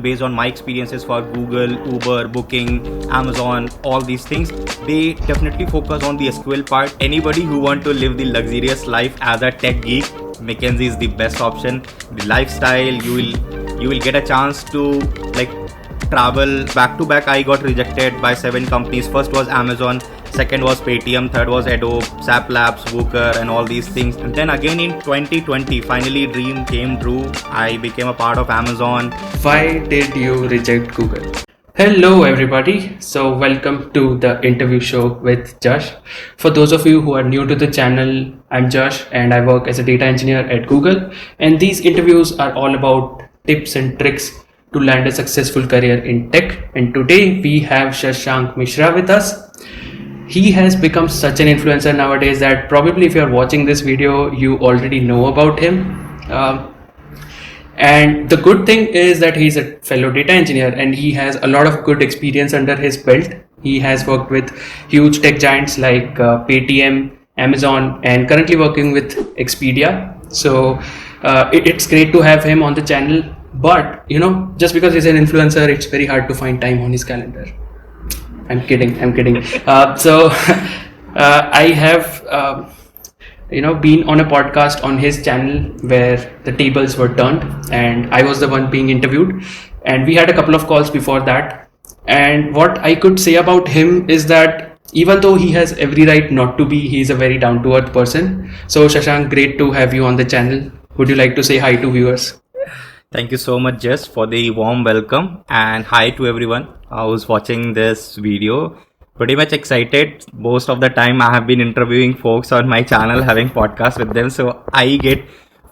Based on my experiences for Google, Uber, Booking, Amazon, all these things, they definitely focus on the SQL part. Anybody who want to live the luxurious life as a tech geek, McKinsey is the best option. The lifestyle, you will get a chance to like travel back to back. I got rejected by 7 companies. First was Amazon, second was Paytm, third was Adobe, SAP Labs, Wooker, and all these things. And then again in 2020, finally dream came true. I became a part of Amazon. Why did you reject Google? Hello everybody, so welcome to the interview show with Josh. For those of you who are new to the channel, I'm Josh and I work as a data engineer at Google, and these interviews are all about tips and tricks to land a successful career in tech. And today we have Shashank Mishra with us. He has become such an influencer nowadays that probably if you're watching this video, you already know about him. And the good thing is that he's a fellow data engineer and he has a lot of good experience under his belt. He has worked with huge tech giants like Paytm, Amazon, and currently working with Expedia. So it's great to have him on the channel. But, just because he's an influencer, it's very hard to find time on his calendar. I'm kidding. I have... been on a podcast on his channel where the tables were turned and I was the one being interviewed, and we had a couple of calls before that. And what I could say about him is that even though he has every right not to be, he's a very down to earth person. So Shashank, great to have you on the channel. Would you like to say hi to viewers? Thank you so much, Jess, for the warm welcome, and hi to everyone who's watching this video. Pretty much excited. Most of the time I have been interviewing folks on my channel, having podcasts with them, so I get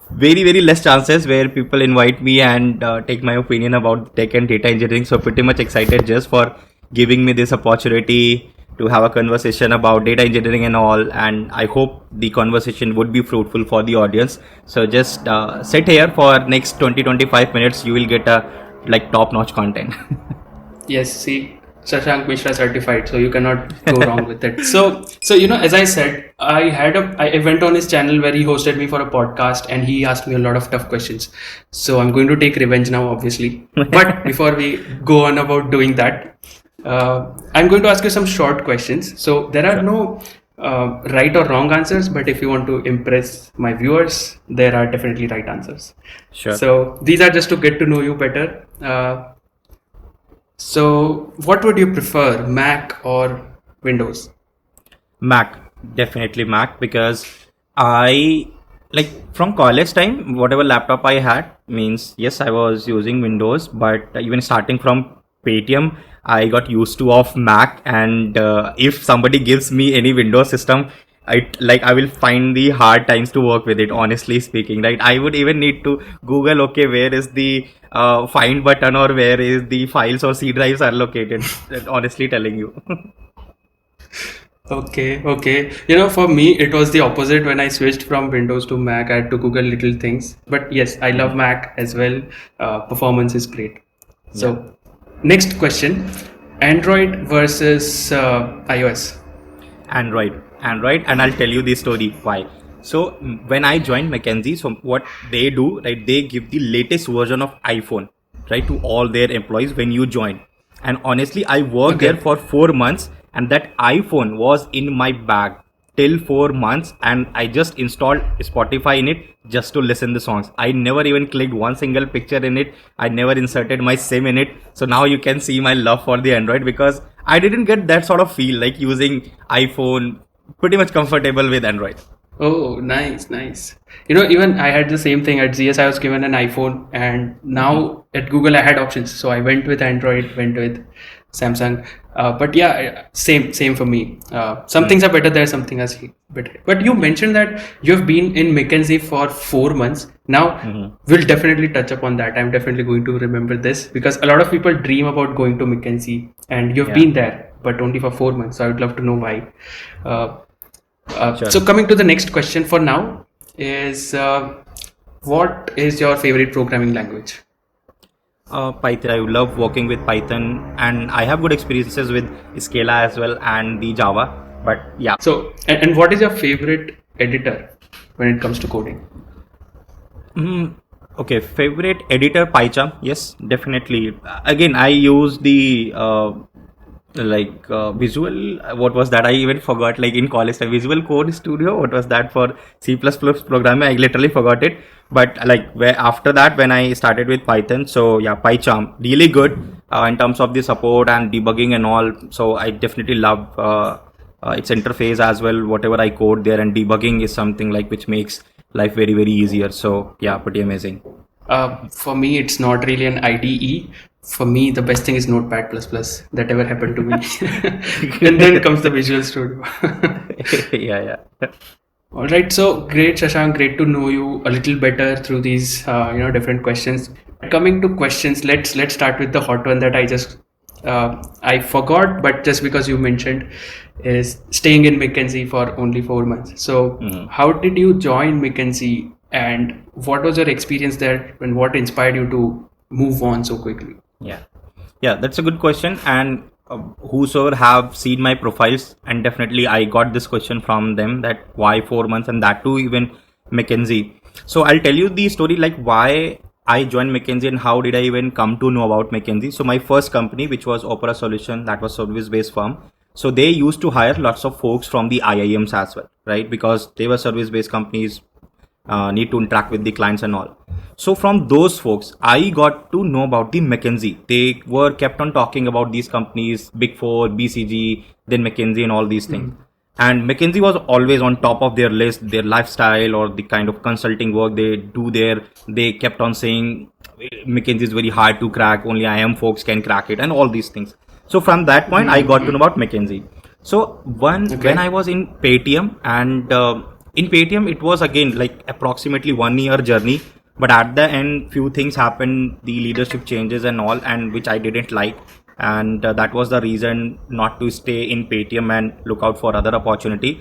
very less chances where people invite me and take my opinion about tech and data engineering. So pretty much excited just for giving me this opportunity to have a conversation about data engineering and all, and I hope the conversation would be fruitful for the audience. So just sit here for next 20-25 minutes. You will get a top-notch content. Yes, see, Shashank Mishra certified, so you cannot go wrong with it. So as I said, I went on his channel where he hosted me for a podcast and he asked me a lot of tough questions. So I'm going to take revenge now, obviously. But before we go on about doing that, I'm going to ask you some short questions. So there are no right or wrong answers, but if you want to impress my viewers, there are definitely right answers. Sure. So these are just to get to know you better. So what would you prefer, Mac or Windows? Mac, definitely Mac, because I from college time, whatever laptop I had, means yes, I was using Windows, but even starting from Paytm, I got used to of Mac, and if somebody gives me any Windows system, I will find the hard times to work with it, honestly speaking, right? I would even need to Google, okay, where is the find button, or where is the files or C drives are located, honestly telling you. Okay. For me, it was the opposite. When I switched from Windows to Mac, I had to Google little things. But yes, I love Mac as well. Performance is great. So, next question, Android versus iOS. Android, and I'll tell you the story why. So when I joined McKinsey, so what they do, right, they give the latest version of iPhone, right, to all their employees when you join. And honestly, I worked there for 4 months, and that iPhone was in my bag till 4 months, and I just installed Spotify in it just to listen the songs. I never even clicked one single picture in it. I never inserted my SIM in it. So now you can see my love for the Android, because I didn't get that sort of feel like using iPhone. Pretty much comfortable with Android. Oh, nice. Even I had the same thing at ZS. I was given an iPhone, and now at Google I had options. So I went with Android, went with Samsung. But yeah, same for me. Some things are better there, some things are better. But you mentioned that you have been in McKinsey for 4 months. Now, we'll definitely touch upon that. I'm definitely going to remember this, because a lot of people dream about going to McKinsey, and you've been there, but only for 4 months. So I would love to know why. Sure. So coming to the next question for now is, what is your favorite programming language? Python. I love working with Python, and I have good experiences with Scala as well and the Java. But yeah. So, and what is your favorite editor when it comes to coding? Okay, favorite editor PyCharm. Yes, definitely. Again, I use the visual. What was that? I even forgot. Like in college, like Visual Code Studio. What was that for C++ programming? I literally forgot it. But like where after that, when I started with Python, so yeah, PyCharm really good in terms of the support and debugging and all. So I definitely love its interface as well. Whatever I code there, and debugging is something like which makes life very very easier. So yeah, pretty amazing. For me, it's not really an IDE. For me, the best thing is Notepad++ that ever happened to me. And then comes the Visual Studio. Yeah. All right, so great, Shashank. Great to know you a little better through these, different questions. Coming to questions, let's start with the hot one that I forgot, but just because you mentioned, is staying in McKinsey for only 4 months. So, how did you join McKinsey, and what was your experience there, and what inspired you to move on so quickly? Yeah, that's a good question. And whosoever have seen my profiles, and definitely I got this question from them, that why 4 months, and that too even McKinsey. So I'll tell you the story, like why I joined McKinsey and how did I even come to know about McKinsey. So my first company, which was Opera Solution, that was service based firm. So they used to hire lots of folks from the IIMs as well, right? Because they were service based companies, need to interact with the clients and all. So from those folks, I got to know about the McKinsey. They were kept on talking about these companies, Big Four, BCG, then McKinsey and all these things. And McKinsey was always on top of their list, their lifestyle or the kind of consulting work they do there. They kept on saying McKinsey is very hard to crack, only IIM folks can crack it and all these things. So from that point, I got to know about McKinsey. So when I was in Paytm, and in Paytm, it was again like approximately 1 year journey. But at the end, few things happened, the leadership changes and all, and which I didn't like. And that was the reason not to stay in Paytm and look out for other opportunity.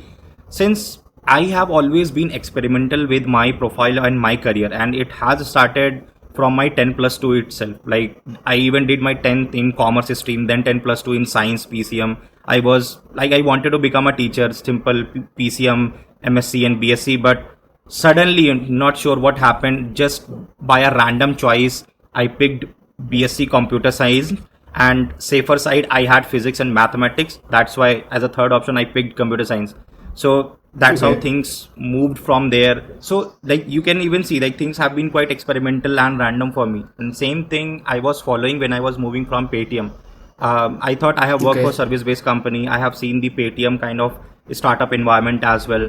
Since I have always been experimental with my profile and my career, and it has started from my 10+2 itself. Like I even did my 10th in commerce stream, then 10+2 in science PCM. I wanted to become a teacher, simple PCM, MSc and BSc, but suddenly, not sure what happened, just by a random choice, I picked BSc computer science, and safer side I had physics and mathematics. That's why as a third option I picked computer science. So that's how things moved from there. So like you can even see, like things have been quite experimental and random for me. And same thing I was following when I was moving from Paytm. I thought I have worked for service based company. I have seen the Paytm kind of startup environment as well.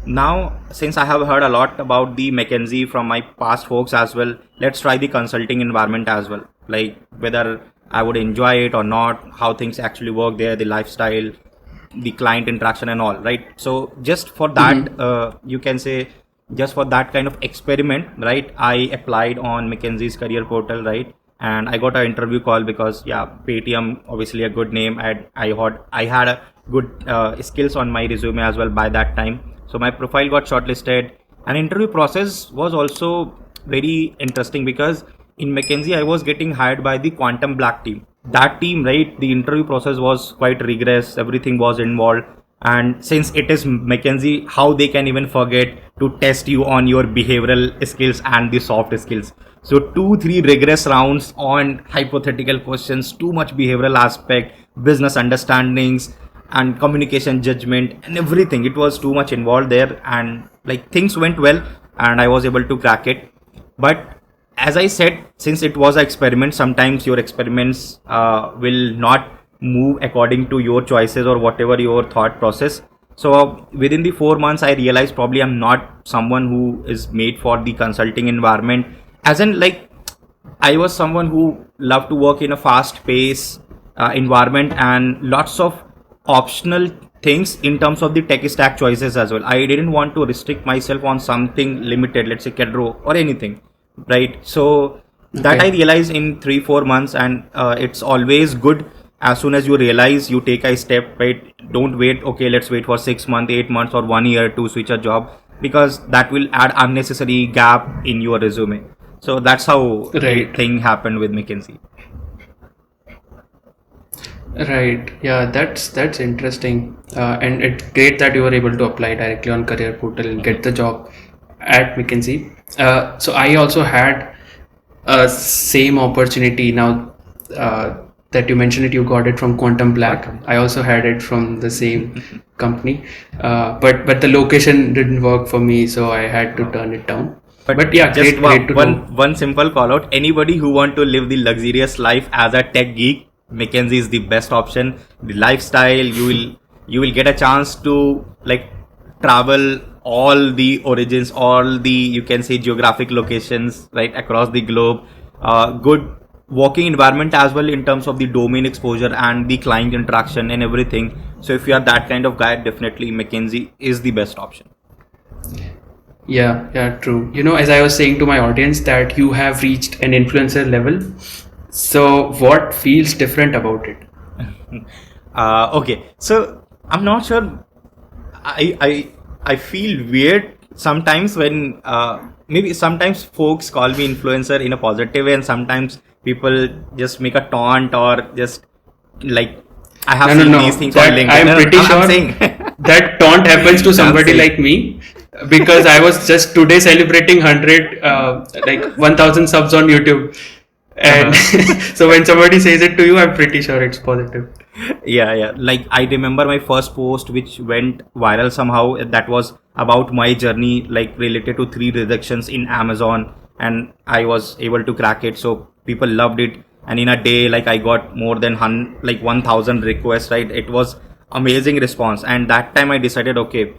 Now, since I have heard a lot about the McKinsey from my past folks as well, let's try the consulting environment as well. Like whether I would enjoy it or not, how things actually work there, the lifestyle, the client interaction and all, right? So just for that, you can say just for that kind of experiment, right? I applied on McKinsey's career portal, right? And I got an interview call because Paytm, obviously a good name, and I had a good skills on my resume as well by that time. So my profile got shortlisted, and interview process was also very interesting because in McKinsey I was getting hired by the Quantum Black team. That team, right? The interview process was quite rigorous. Everything was involved, and since it is McKinsey, how they can even forget to test you on your behavioral skills and the soft skills. So 2-3 rigorous rounds on hypothetical questions, too much behavioral aspect, business understandings, and communication judgment and everything. It was too much involved there, and like things went well and I was able to crack it. But as I said, since it was an experiment, sometimes your experiments will not move according to your choices or whatever your thought process. So within the 4 months I realized probably I'm not someone who is made for the consulting environment, as in like I was someone who loved to work in a fast pace environment and lots of optional things in terms of the tech stack choices as well. I didn't want to restrict myself on something limited, let's say Kedro or anything, right? So that I realized in 3-4 months, and it's always good as soon as you realize, you take a step, right? Don't wait, okay, let's wait for 6 months, 8 months or 1 year to switch a job, because that will add unnecessary gap in your resume. So that's how the thing happened with McKinsey. Right. Yeah, that's interesting. And it's great that you were able to apply directly on career portal and get the job at McKinsey. So I also had Same opportunity now that you mentioned it, you got it from Quantum Black. I also had it from the same company, but the location didn't work for me, so I had to turn it down. But yeah, just great to know. one simple call out. Anybody who want to live the luxurious life as a tech geek, McKinsey is the best option. The lifestyle, you will get a chance to like travel all the origins, all the, you can say, geographic locations right across the globe. Good working environment as well in terms of the domain exposure and the client interaction and everything. So if you are that kind of guy, definitely McKinsey is the best option. Yeah, true. As I was saying to my audience, that you have reached an influencer level. So what feels different about it? Okay, so I'm not sure. I feel weird sometimes when maybe sometimes folks call me influencer in a positive way, and sometimes people just make a taunt or just like, I have seen these things on LinkedIn. I'm pretty sure I'm saying that taunt happens to somebody saying. like me, because I was just today celebrating 100 like 1000 subs on YouTube, and so when somebody says it to you, I'm pretty sure it's positive. Yeah, like I remember my first post which went viral somehow, that was about my journey, like related to 3 rejections in Amazon, and I was able to crack it, so people loved it. And in a day, like I got more than 1000 requests, right? It was amazing response, and that time I decided, okay,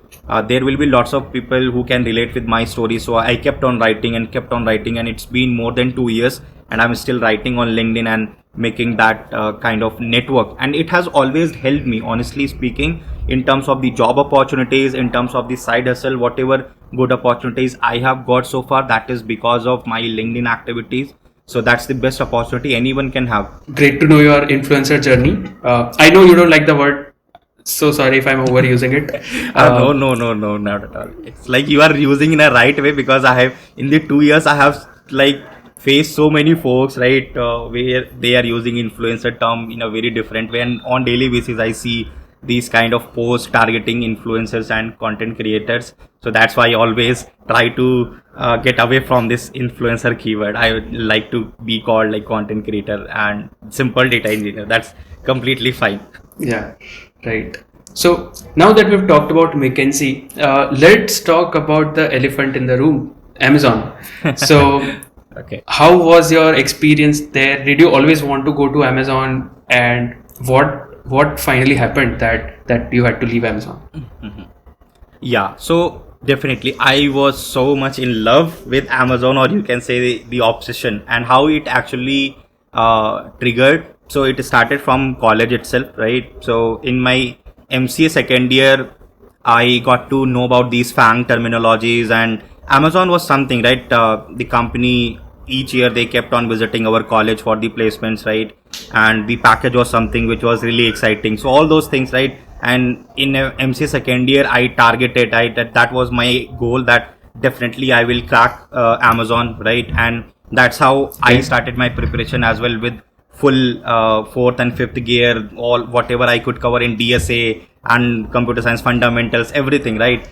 there will be lots of people who can relate with my story. So I kept on writing, and it's been more than 2 years, and I'm still writing on LinkedIn and making that kind of network. And it has always helped me, honestly speaking, in terms of the job opportunities, in terms of the side hustle, whatever good opportunities I have got so far, that is because of my LinkedIn activities. So that's the best opportunity anyone can have. Great to know your influencer journey. I know you don't like the word, so sorry if I'm overusing it. No, not at all. It's like you are using in a right way, because I have, in the 2 years, I have like faced so many folks, right, where they are using influencer term in a very different way, and on daily basis I see these kind of posts targeting influencers and content creators. So that's why I always try to get away from this influencer keyword. I would like to be called like content creator and simple data engineer. That's completely fine. Yeah, right. So now that we've talked about McKinsey, let's talk about the elephant in the room, Amazon. So Okay. how was your experience there? Did you always want to go to Amazon, and what finally happened that you had to leave Amazon? Yeah, so definitely I was so much in love with Amazon, or you can say the obsession, and how it actually triggered. So it started from college itself, right? So in my MCA second year, I got to know about these FANG terminologies, and Amazon was something, right? The company, each year they kept on visiting our college for the placements, right? And the package was something which was really exciting. So all those things, right? And in MCA second year, I targeted, right? That was my goal, that definitely I will crack Amazon, right? And that's how I started my preparation as well, with full fourth and fifth gear, all whatever I could cover in DSA and computer science fundamentals, everything, right?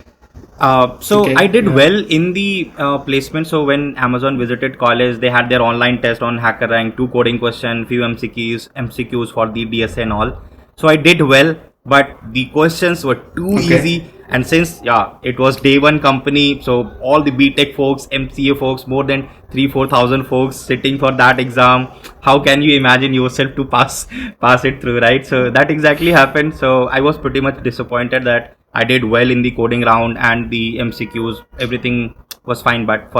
So I did well in the placement. So when Amazon visited college, they had their online test on HackerRank, 2 coding question, few MCQs for the DSA and all. So I did well, but the questions were too easy. And since it was day one company, so all the BTech folks, MCA folks, more than 3,000-4,000 folks sitting for that exam, how can you imagine yourself to pass it through, right? So that exactly happened. So I was pretty much disappointed that I did well in the coding round and the MCQs, everything was fine, but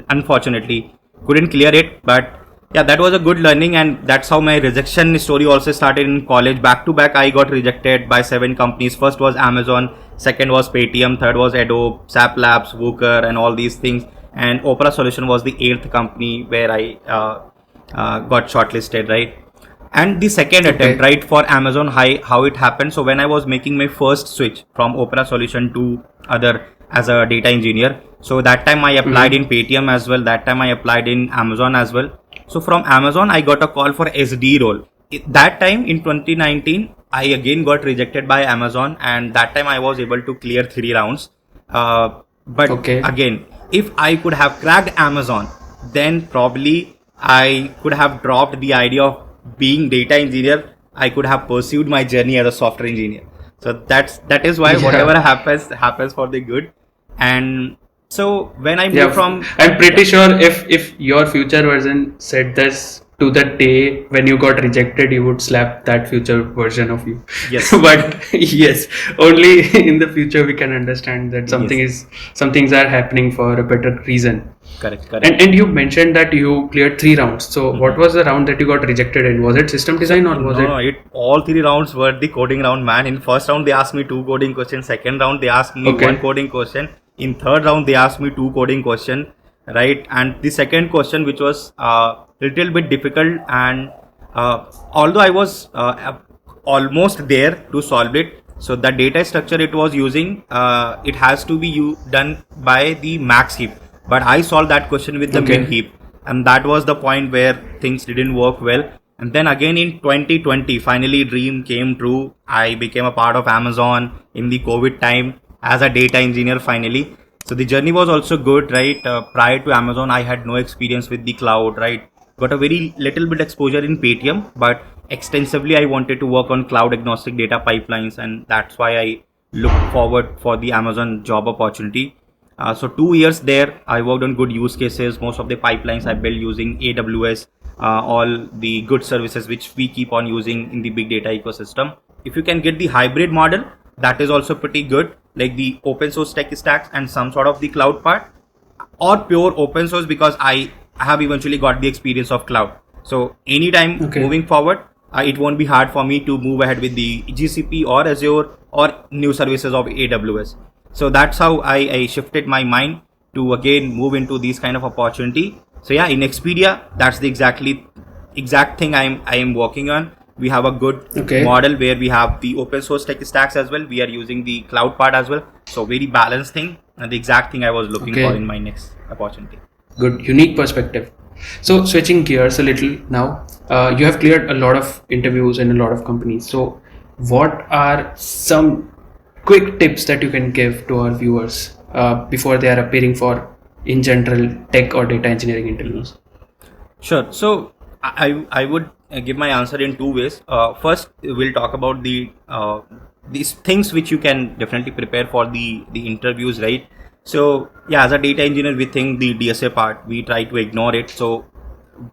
unfortunately couldn't clear it. But yeah, that was a good learning, and that's how my rejection story also started in college. Back to back, I got rejected by 7 companies. First was Amazon, second was Paytm, third was Adobe, SAP Labs, Wooker, and all these things. And Opera Solution was the 8th company where I got shortlisted, right? And the second attempt, right, for Amazon, how it happened. So when I was making my first switch from Opera Solution to other as a data engineer, so that time I applied in Paytm as well. That time I applied in Amazon as well. So from Amazon, I got a call for SD role. That time in 2019, I again got rejected by Amazon, and that time I was able to clear 3 rounds. But again, if I could have cracked Amazon, then probably I could have dropped the idea of being data engineer. I could have pursued my journey as a software engineer. So that is why whatever Yeah. happens for the good. And so when I moved Yeah, from I'm pretty sure if your future version said this to the day when you got rejected, you would slap that future version of you. yes, But yes, only in the future we can understand that yes, some things are happening for a better reason. correct. And you mentioned that you cleared 3 rounds. So what was the round that you got rejected in? Was it system design or was No, it? it all three rounds were the coding round, man. In first round they asked me two coding questions. Second round they asked me one Okay. coding question. In third round they asked me two coding question, right? And the second question, which was little bit difficult, and although I was almost there to solve it. So the data structure it was using, it has to be done by the max heap. But I solved that question with the min Okay. heap, and that was the point where things didn't work well. And then again in 2020, finally dream came true. I became a part of Amazon in the COVID time as a data engineer finally. So the journey was also good, right? Prior to Amazon, I had no experience with the cloud, right? Got a very little bit exposure in Paytm, but extensively I wanted to work on cloud agnostic data pipelines, and that's why I looked forward for the Amazon job opportunity. So 2 years there, I worked on good use cases. Most of the pipelines I built using AWS, all the good services which we keep on using in the big data ecosystem. If you can get the hybrid model, that is also pretty good, like the open source tech stacks and some sort of the cloud part, or pure open source, because I have eventually got the experience of cloud. So anytime Okay. moving forward, it won't be hard for me to move ahead with the GCP or Azure or new services of AWS. So that's how I shifted my mind to again move into these kind of opportunity. So yeah, in Expedia, that's the exact thing I am working on. We have a good Okay. model where we have the open source tech stacks as well. We are using the cloud part as well. So very balanced thing, and the exact thing I was looking for Okay. in my next opportunity. Good, unique perspective. So switching gears a little now, you have cleared a lot of interviews in a lot of companies. So what are some quick tips that you can give to our viewers before they are appearing for, in general, tech or data engineering interviews? Sure. So I would give my answer in two ways. First, we'll talk about these things which you can definitely prepare for the interviews, right? So yeah, as a data engineer, we think the DSA part, we try to ignore it. So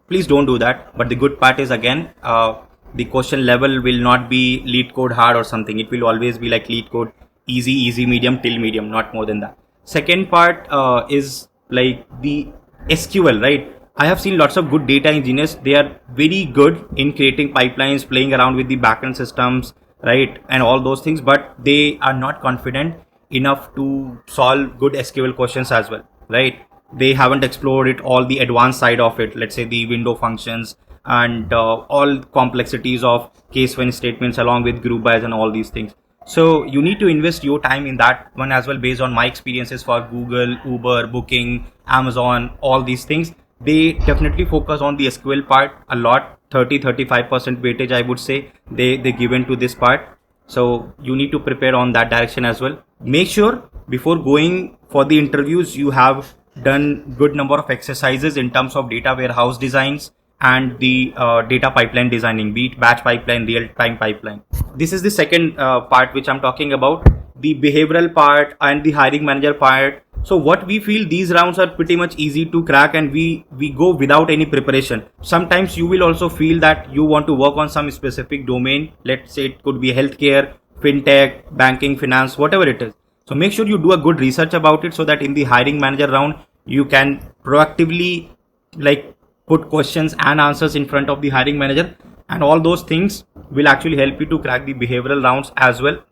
please don't do that. But the good part is, again, the question level will not be lead code hard or something. It will always be like lead code easy, medium till medium, not more than that. Second part is like the SQL, right? I have seen lots of good data engineers. They are very good in creating pipelines, playing around with the backend systems, right, and all those things. But they are not confident enough to solve good SQL questions as well, right? They haven't explored it, all the advanced side of it. Let's say the window functions and all complexities of case when statements along with group bys and all these things. So you need to invest your time in that one as well, based on my experiences for Google, Uber, Booking, Amazon, all these things. They definitely focus on the SQL part a lot. 30-35% weightage, I would say, they given to this part. So you need to prepare on that direction as well. Make sure before going for the interviews, you have done good number of exercises in terms of data warehouse designs and the data pipeline designing, be it batch pipeline, real time pipeline. This is the second part which I'm talking about, the behavioral part and the hiring manager part. So what we feel, these rounds are pretty much easy to crack, and we go without any preparation. Sometimes you will also feel that you want to work on some specific domain. Let's say it could be healthcare, fintech, banking, finance, whatever it is. So make sure you do a good research about it, so that in the hiring manager round you can proactively like put questions and answers in front of the hiring manager, and all those things will actually help you to crack the behavioral rounds as well.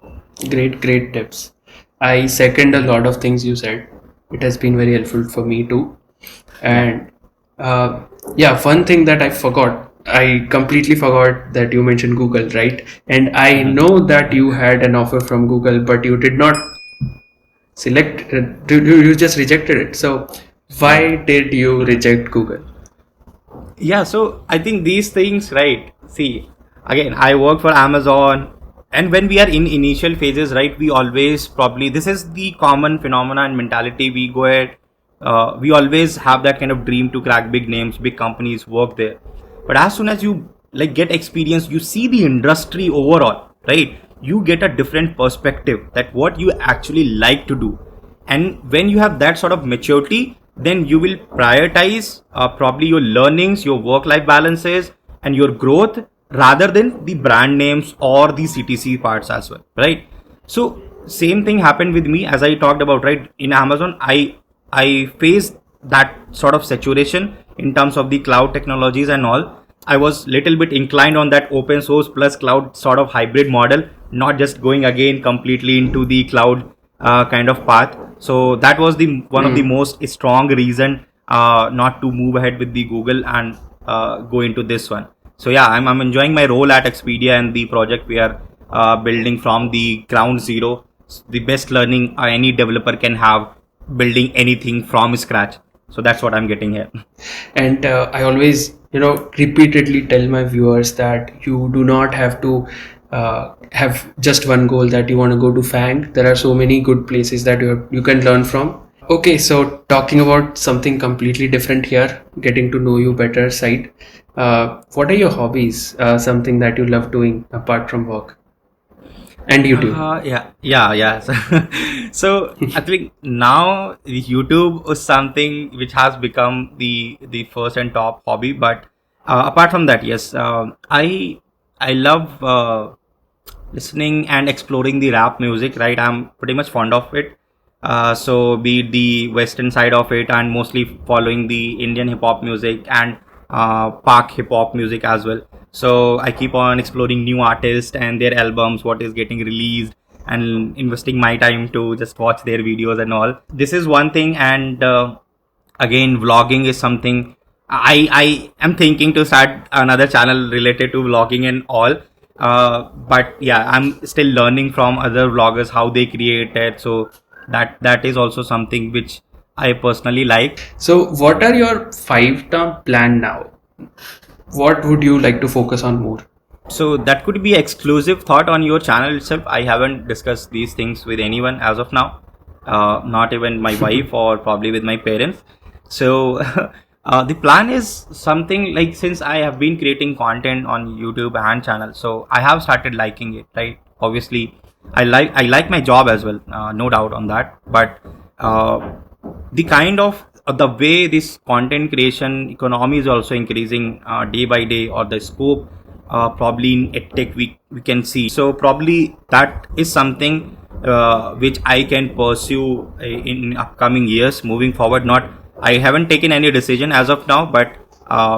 Great tips. I second a lot of things you said. It has been very helpful for me too. And yeah, one thing that I completely forgot that you mentioned Google, right? And I know that you had an offer from Google, but you did not select, you just rejected it. So why did you reject Google? Yeah, so I think these things, right? See, again, I work for Amazon, and when we are in initial phases, right, we always probably, this is the common phenomena and mentality. We go ahead we always have that kind of dream to crack big names, big companies, work there. But as soon as you like get experience, you see the industry overall, right? You get a different perspective that what you actually like to do. And when you have that sort of maturity, then you will prioritize probably your learnings, your work-life balances, and your growth rather than the brand names or the CTC parts as well, right? So same thing happened with me as I talked about, right? In Amazon, I faced that sort of saturation in terms of the cloud technologies and all. I was little bit inclined on that open source plus cloud sort of hybrid model, not just going again completely into the cloud kind of path. So that was the one of the most strong reason not to move ahead with the Google and go into this one. So yeah, I'm enjoying my role at Expedia and the project we are building from the ground zero. The best learning any developer can have, building anything from scratch. So that's what I'm getting here. And I always, repeatedly tell my viewers that you do not have to have just one goal that you want to go to FANG. There are so many good places that you can learn from. Okay, so talking about something completely different here, getting to know you better side. What are your hobbies? Something that you love doing apart from work and YouTube? Yeah. So I think now YouTube is something which has become the first and top hobby. But apart from that, yes, I love listening and exploring the rap music. Right, I'm pretty much fond of it. So be it the western side of it, and mostly following the Indian hip hop music and Pak hip hop music as well. So I keep on exploring new artists and their albums, what is getting released, and investing my time to just watch their videos and all. This is one thing, and again, vlogging is something I am thinking to start another channel related to vlogging and all. But yeah, I'm still learning from other vloggers how they create it. So that is also something which I personally like. So what are your 5-term plan now? What would you like to focus on more? So that could be exclusive thought on your channel itself. I haven't discussed these things with anyone as of now, not even my wife or probably with my parents. So the plan is something like, since I have been creating content on YouTube and channel, so I have started liking it, right? Obviously, I like my job as well, no doubt on that. But the kind of the way this content creation economy is also increasing day by day, or the scope probably in edtech we can see. So probably that is something which I can pursue in upcoming years moving forward. Not, I haven't taken any decision as of now, but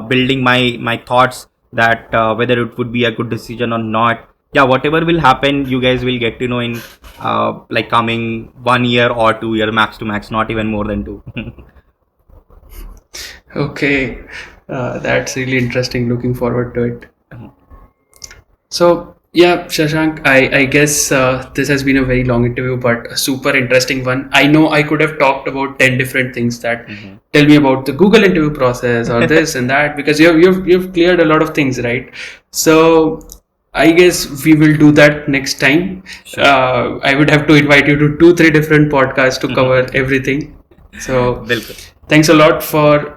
building my thoughts that whether it would be a good decision or not. Yeah, whatever will happen, you guys will get to know in like coming 1 year or 2 year, max to max, not even more than 2. Okay, that's really interesting. Looking forward to it. So yeah, Shashank, I guess this has been a very long interview, but a super interesting one. I know I could have talked about 10 different things that tell me about the Google interview process or this and that, because you've cleared a lot of things, right? So I guess we will do that next time. Sure. I would have to invite you to 2-3 different podcasts to cover everything. So thanks a lot for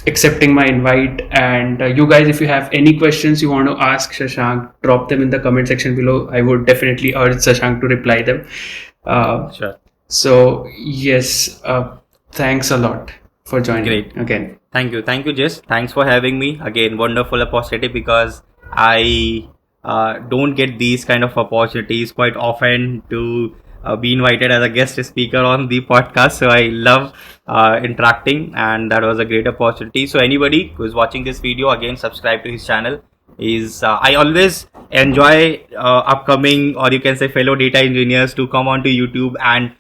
accepting my invite. And you guys, if you have any questions you want to ask Shashank, drop them in the comment section below. I would definitely urge Shashank to reply them. Sure. So yes, thanks a lot for joining. Great. Again. Thank you, Jess. Thanks for having me again. Wonderful opportunity, because I don't get these kind of opportunities quite often to be invited as a guest speaker on the podcast. So I love interacting, and that was a great opportunity. So anybody who is watching this video, again, subscribe to his channel. I always enjoy upcoming, or you can say fellow data engineers, to come onto YouTube and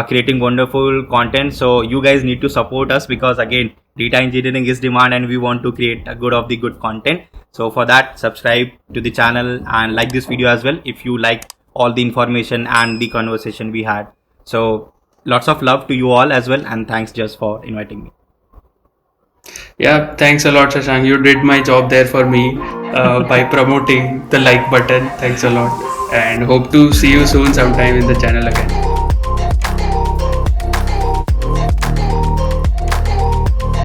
creating wonderful content. So you guys need to support us, because again, data engineering is demand and we want to create a good content. So for that, subscribe to the channel and like this video as well if you like all the information and the conversation we had. So lots of love to you all as well, and thanks just for inviting me. Yeah, thanks a lot, Shashank. You did my job there for me by promoting the like button. Thanks a lot, and hope to see you soon sometime in the channel again.